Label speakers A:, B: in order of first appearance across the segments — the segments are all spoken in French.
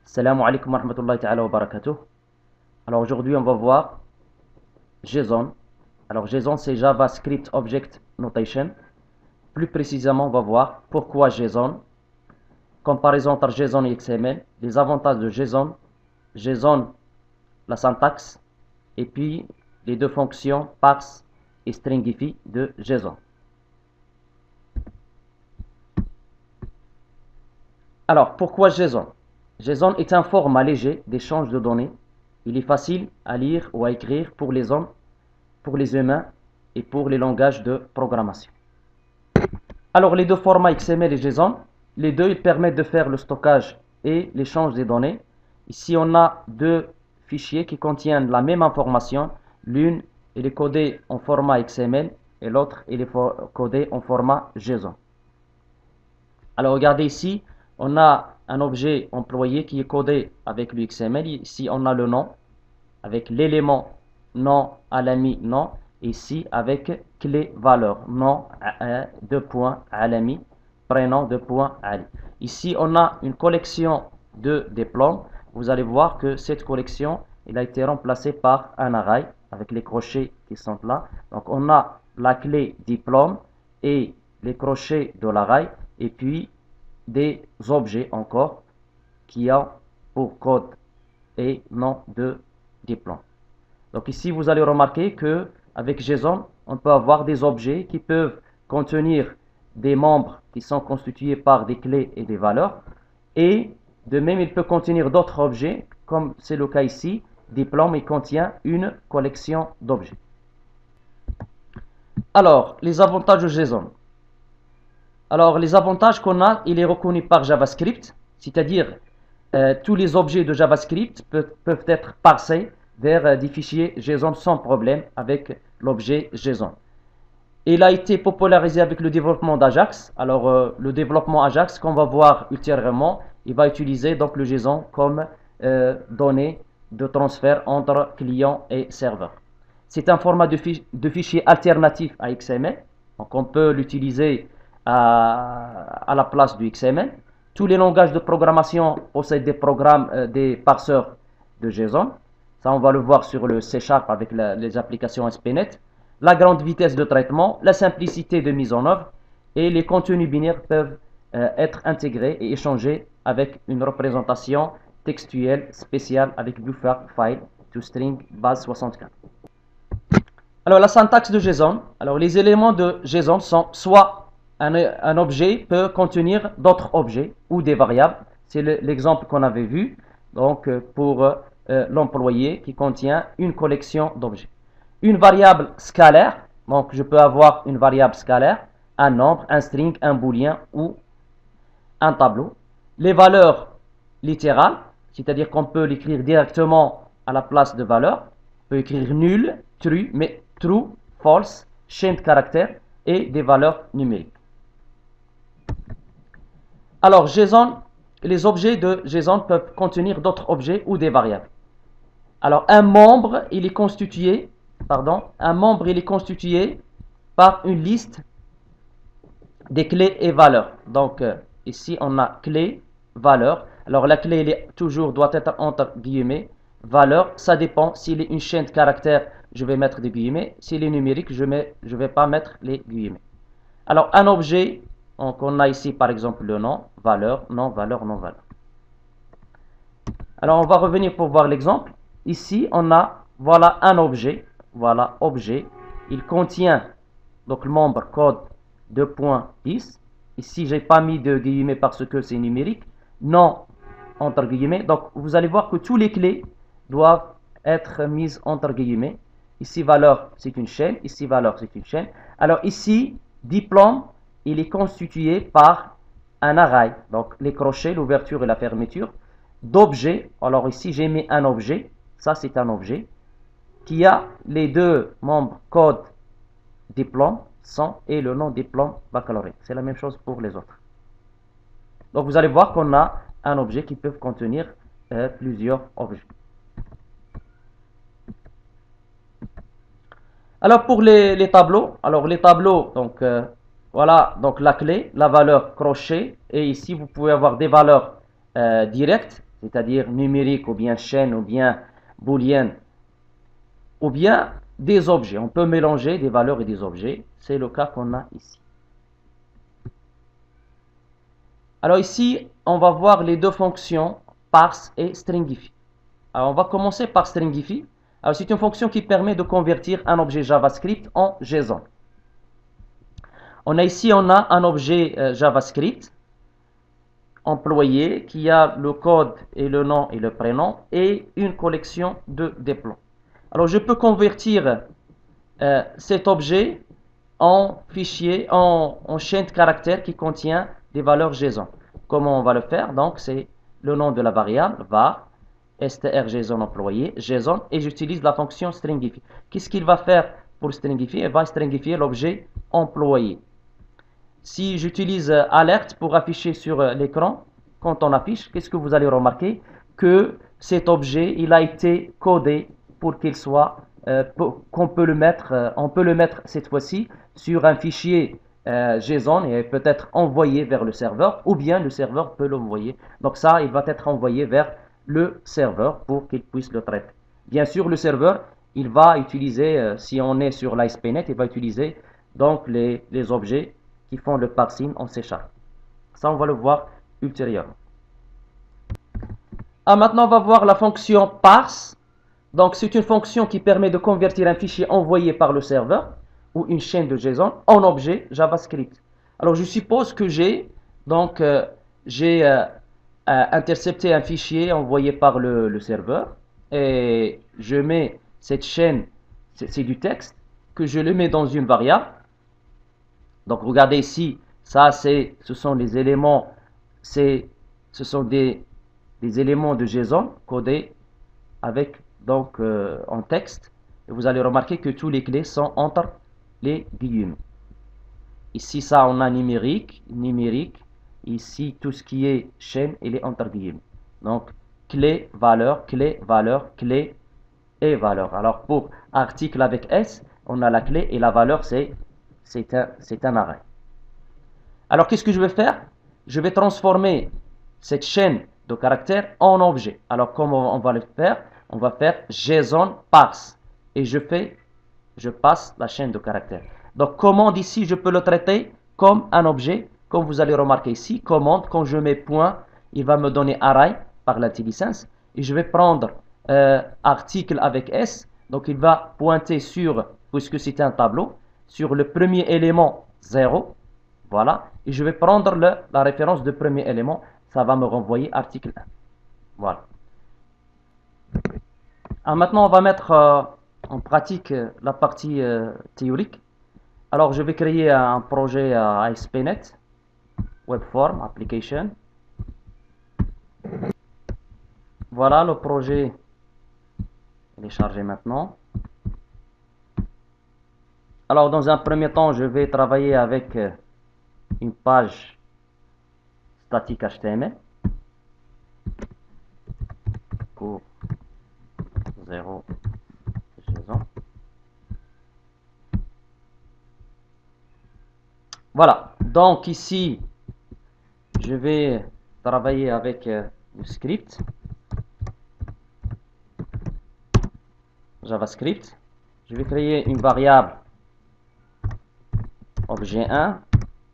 A: Salam alaikum wa rahmatullahi ta'ala wa barakatuh. Alors aujourd'hui on va voir JSON. Alors JSON c'est JavaScript Object Notation. Plus précisément on va voir pourquoi JSON, comparaison entre JSON et XML, les avantages de JSON, JSON, la syntaxe, et puis les deux fonctions parse et stringify de JSON. Alors pourquoi JSON? JSON est un format léger d'échange de données. Il est facile à lire ou à écrire pour les hommes, pour les humains et pour les langages de programmation. Alors les deux formats XML et JSON, les deux ils permettent de faire le stockage et l'échange des données. Ici on a deux fichiers qui contiennent la même information. L'une est codée en format XML et l'autre est codée en format JSON. Alors regardez ici, on a un objet employé qui est codé avec le XML. Ici, on a le nom avec l'élément nom, alami, nom. Ici, avec clé valeur, nom, alami, prénom, ali. Ici, on a une collection de diplômes. Vous allez voir que cette collection, elle a été remplacée par un array avec les crochets qui sont là. Donc, on a la clé diplôme et les crochets de l'array. Et puis, des objets encore qui ont pour code et nom de diplôme. Donc ici, vous allez remarquer que avec JSON, on peut avoir des objets qui peuvent contenir des membres qui sont constitués par des clés et des valeurs. Et de même, il peut contenir d'autres objets, comme c'est le cas ici. Diplôme, il contient une collection d'objets. Alors, les avantages de JSON. Alors, les avantages qu'on a, il est reconnu par JavaScript, c'est-à-dire tous les objets de JavaScript peuvent être parsés vers des fichiers JSON sans problème avec l'objet JSON. Il a été popularisé avec le développement d'Ajax. Alors, le développement Ajax, qu'on va voir ultérieurement, il va utiliser donc le JSON comme donnée de transfert entre client et serveur. C'est un format de fichier alternatif à XML, donc on peut l'utiliser à la place du XML. Tous les langages de programmation possèdent des programmes, des parseurs de JSON. Ça, on va le voir sur le C# avec les applications ASP.NET. La grande vitesse de traitement, la simplicité de mise en œuvre et les contenus binaires peuvent être intégrés et échangés avec une représentation textuelle spéciale avec buffer file to string base 64. Alors, la syntaxe de JSON. Alors, les éléments de JSON sont soit un objet peut contenir d'autres objets ou des variables. C'est l'exemple qu'on avait vu. Donc, pour l'employé qui contient une collection d'objets. Une variable scalaire. Donc, je peux avoir une variable scalaire, un nombre, un string, un booléen ou un tableau. Les valeurs littérales, c'est-à-dire qu'on peut l'écrire directement à la place de valeur. On peut écrire nul, true, false, chaîne de caractères et des valeurs numériques. Alors, JSON, les objets de JSON peuvent contenir d'autres objets ou des variables. Alors, un membre, il est constitué par une liste des clés et valeurs. Donc, ici, on a clé, valeur. Alors, la clé, doit être entre guillemets. Valeur, ça dépend. S'il est une chaîne de caractères, je vais mettre des guillemets. S'il est numérique, je ne vais pas mettre les guillemets. Alors, un objet, donc on a ici par exemple le nom, valeur, non, valeur, non, valeur. Alors, on va revenir pour voir l'exemple. Ici, on a, voilà un objet. Voilà, objet. Il contient, donc le membre code 2.10. Ici, j'ai pas mis de guillemets parce que c'est numérique. Non, entre guillemets. Donc, vous allez voir que tous les clés doivent être mises entre guillemets. Ici, valeur, c'est une chaîne. Ici, valeur, c'est une chaîne. Alors, ici, diplôme, il est constitué par un array. Donc, les crochets, l'ouverture et la fermeture d'objets. Alors, ici, j'ai mis un objet. Ça, c'est un objet qui a les deux membres code diplôme, sans et le nom diplôme baccalauréat. C'est la même chose pour les autres. Donc, vous allez voir qu'on a un objet qui peut contenir plusieurs objets. Alors, pour les tableaux, donc, voilà, donc la clé, la valeur crochet, et ici, vous pouvez avoir des valeurs directes, c'est-à-dire numérique ou bien chaîne ou bien booléenne, ou bien des objets. On peut mélanger des valeurs et des objets. C'est le cas qu'on a ici. Alors ici, on va voir les deux fonctions parse et stringify. Alors on va commencer par stringify. Alors c'est une fonction qui permet de convertir un objet JavaScript en JSON. On a un objet JavaScript employé qui a le code et le nom et le prénom et une collection de diplômes. Alors je peux convertir cet objet en fichier, en chaîne de caractères qui contient des valeurs JSON. Comment on va le faire? Donc c'est le nom de la variable var str_JSON employé JSON et j'utilise la fonction stringify. Qu'est-ce qu'il va faire pour stringifier? Il va stringifier l'objet employé. Si j'utilise alerte pour afficher sur l'écran, quand on affiche, qu'est-ce que vous allez remarquer? Que cet objet, il a été codé pour qu'il soit, on peut le mettre cette fois-ci sur un fichier JSON et peut-être envoyé vers le serveur, ou bien le serveur peut l'envoyer. Donc ça, il va être envoyé vers le serveur pour qu'il puisse le traiter. Bien sûr, le serveur, il va utiliser, si on est sur l'ASP.NET, il va utiliser donc les objets qui font le parsing en C#. Ça, on va le voir ultérieurement. Maintenant, on va voir la fonction parse. Donc, c'est une fonction qui permet de convertir un fichier envoyé par le serveur ou une chaîne de JSON en objet JavaScript. Alors, je suppose que j'ai intercepté un fichier envoyé par le serveur et je mets cette chaîne, c'est du texte, que je le mets dans une variable. Donc regardez ici, ce sont les éléments, ce sont des éléments de JSON codés avec donc en texte. Et vous allez remarquer que tous les clés sont entre les guillemets. Ici ça on a numérique. Ici tout ce qui est chaîne, il est entre guillemets. Donc clé, valeur, clé, valeur, clé et valeur. Alors pour article avec S, on a la clé et la valeur c'est un array. Alors, qu'est-ce que je vais faire? Je vais transformer cette chaîne de caractères en objet. Alors, comment on va le faire? On va faire JSON parse. Et je passe la chaîne de caractères. Donc, commande ici, je peux le traiter comme un objet. Comme vous allez remarquer ici, commande, quand je mets point, il va me donner array par l'intelligence. Et je vais prendre article avec S. Donc, il va pointer sur, puisque c'est un tableau, sur le premier élément 0, voilà, et je vais prendre la référence de premier élément, ça va me renvoyer article 1, voilà. Alors maintenant on va mettre en pratique la partie théorique. Alors je vais créer un projet à ASP.NET, Webform Application. Voilà, le projet il est chargé maintenant. Alors, dans un premier temps, je vais travailler avec une page statique HTML pour 0 JSON. Voilà. Donc ici, je vais travailler avec le script JavaScript. Je vais créer une variable objet 1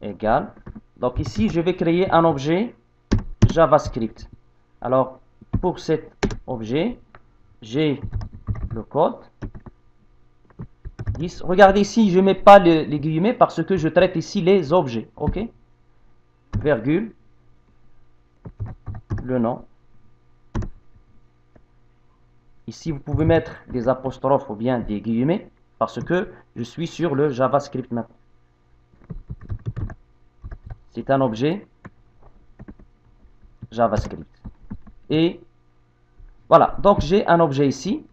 A: égale. Donc ici, je vais créer un objet JavaScript. Alors, pour cet objet, j'ai le code. Regardez ici, je ne mets pas les guillemets parce que je traite ici les objets. OK? Virgule. Le nom. Ici, vous pouvez mettre des apostrophes ou bien des guillemets parce que je suis sur le JavaScript maintenant. C'est un objet JavaScript. Et voilà, donc j'ai un objet ici.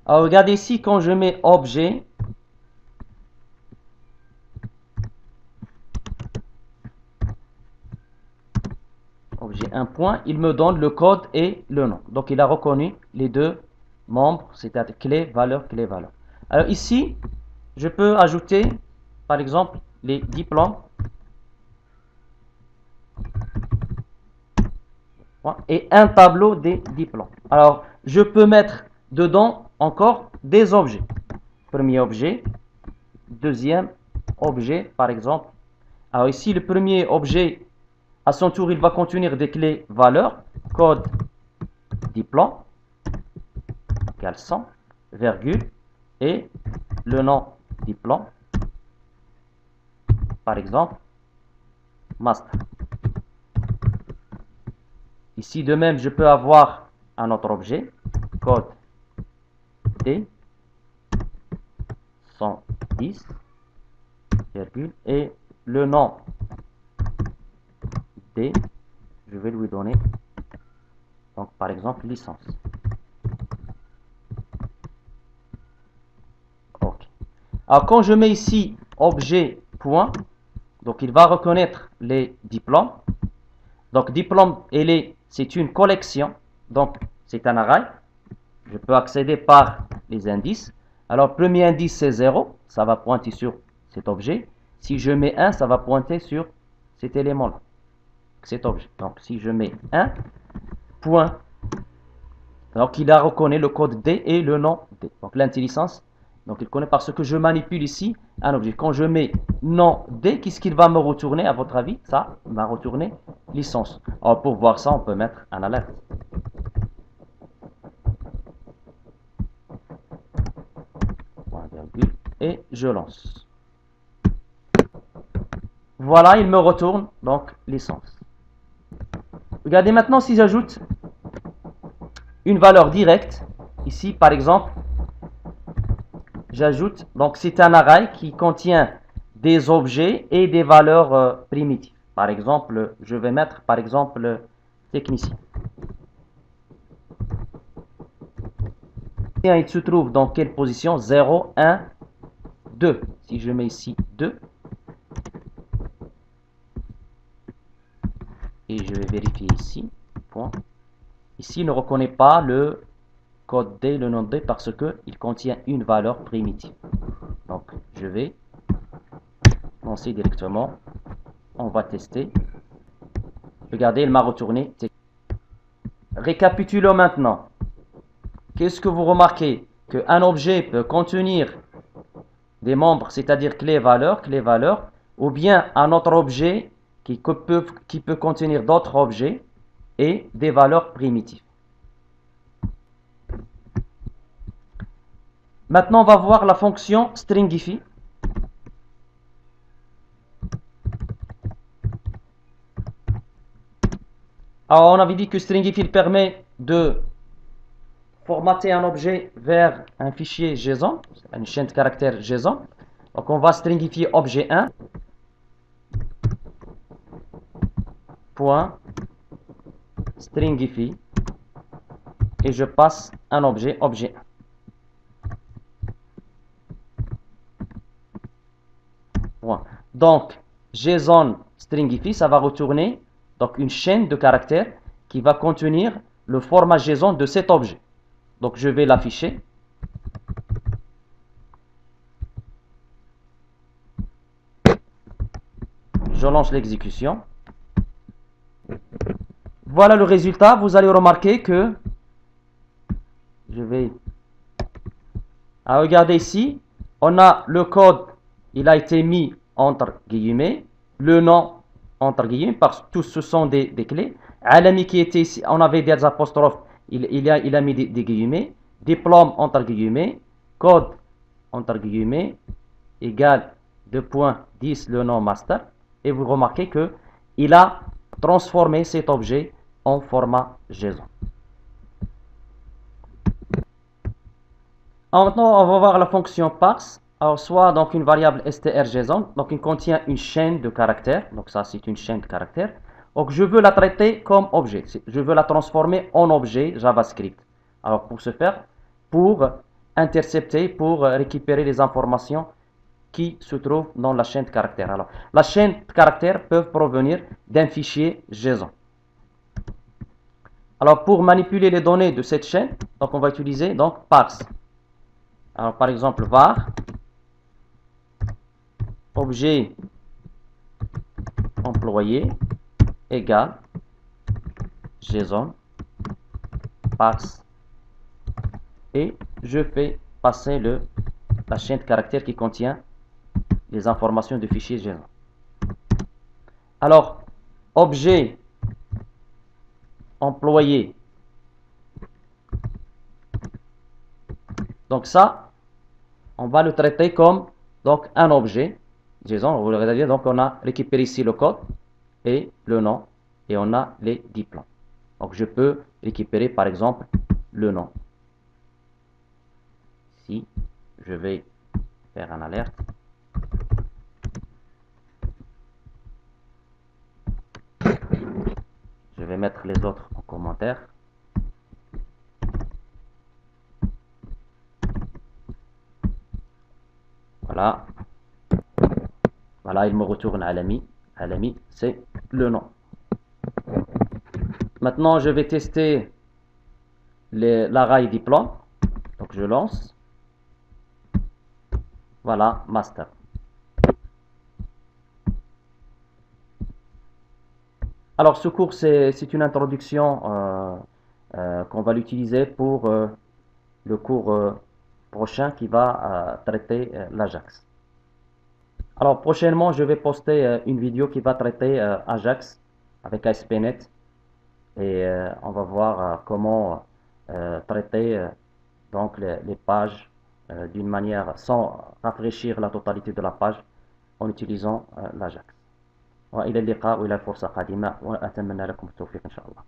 A: Alors regardez ici, quand je mets objet, objet 1 point, il me donne le code et le nom. Donc il a reconnu les deux membres, c'est-à-dire clé, valeur, clé, valeur. Alors ici, je peux ajouter, par exemple, les diplômes. et un tableau des diplômes. Alors, je peux mettre dedans encore des objets. Premier objet, deuxième objet, par exemple. Alors ici, le premier objet, à son tour, il va contenir des clés valeurs, code diplôme, égale 100, virgule, et le nom diplôme, par exemple, master. Ici, de même, je peux avoir un autre objet, code D, 110, virgule, et le nom D, je vais lui donner, donc par exemple, licence. Ok. Alors, quand je mets ici objet point, donc il va reconnaître les diplômes. Donc, diplôme, c'est une collection, donc c'est un array. Je peux accéder par les indices. Alors, premier indice, c'est 0, ça va pointer sur cet objet. Si je mets 1, ça va pointer sur cet élément-là, cet objet. Donc, si je mets 1, point, donc il a reconnu le code D et le nom D. Donc, l'intelligence, donc il connaît parce que je manipule ici un objet. Quand je mets nom D, qu'est-ce qu'il va me retourner à votre avis? Ça va retourner licence. Alors, pour voir ça, on peut mettre un alerte. Et je lance. Voilà, il me retourne donc licence. Regardez maintenant si j'ajoute une valeur directe. Ici, par exemple, j'ajoute, donc c'est un array qui contient des objets et des valeurs primitives. Par exemple, je vais mettre, par exemple, technicien. Il se trouve dans quelle position? 0, 1, 2. Si je mets ici 2, et je vais vérifier ici, point. Ici, il ne reconnaît pas le code D, le nom D, parce qu'il contient une valeur primitive. Donc, je vais lancer directement. On va tester. Regardez, il m'a retourné. Récapitulons maintenant. Qu'est-ce que vous remarquez? Qu'un objet peut contenir des membres, c'est-à-dire clés valeurs, ou bien un autre objet qui peut contenir d'autres objets et des valeurs primitives. Maintenant, on va voir la fonction stringify. Alors, on avait dit que stringify permet de formater un objet vers un fichier JSON, une chaîne de caractères JSON. Donc, on va stringifier objet 1. Point stringify. Et je passe un objet 1. Point. Donc, JSON stringify, ça va retourner donc une chaîne de caractères qui va contenir le format JSON de cet objet. Donc, je vais l'afficher. Je lance l'exécution. Voilà le résultat. Vous allez remarquer que je vais... Ah, regardez ici. On a le code, il a été mis entre guillemets. Le nom entre guillemets, parce que tous ce sont des clés. Alami qui était ici, on avait des apostrophes. Il a mis des guillemets. Diplôme entre guillemets. Code entre guillemets. Égale 2.10 le nom master. Et vous remarquez que il a transformé cet objet en format JSON. Maintenant, on va voir la fonction parse. Alors, soit donc une variable str.json, donc il contient une chaîne de caractères. Donc ça, c'est une chaîne de caractères. Donc je veux la traiter comme objet. Je veux la transformer en objet JavaScript. Alors pour ce faire, pour intercepter, pour récupérer les informations qui se trouvent dans la chaîne de caractères. Alors, la chaîne de caractères peut provenir d'un fichier JSON. Alors, pour manipuler les données de cette chaîne, donc on va utiliser donc parse. Alors, par exemple, var objet employé égale JSON, parse, et je fais passer la chaîne de caractères qui contient les informations du fichier JSON. Alors, objet employé. Donc ça, on va le traiter comme donc un objet JSON. Vous le regardez, donc on a récupéré ici le code et le nom, et on a les diplômes. Donc je peux récupérer par exemple le nom. Ici, je vais faire un alerte. Je vais mettre les autres en commentaire. Voilà. Voilà, il me retourne Alami. Alami, c'est le nom. Maintenant, je vais tester l'array diplôme. Donc, je lance. Voilà, master. Alors, ce cours, c'est une introduction qu'on va l'utiliser pour le cours prochain qui va traiter l'Ajax. Alors, prochainement, je vais poster une vidéo qui va traiter Ajax avec ASP.NET, et on va voir comment traiter donc les pages d'une manière sans rafraîchir la totalité de la page en utilisant l'Ajax. وإلى اللقاء وإلى فرصة قادمة وأتمنى لكم التوفيق إن شاء الله.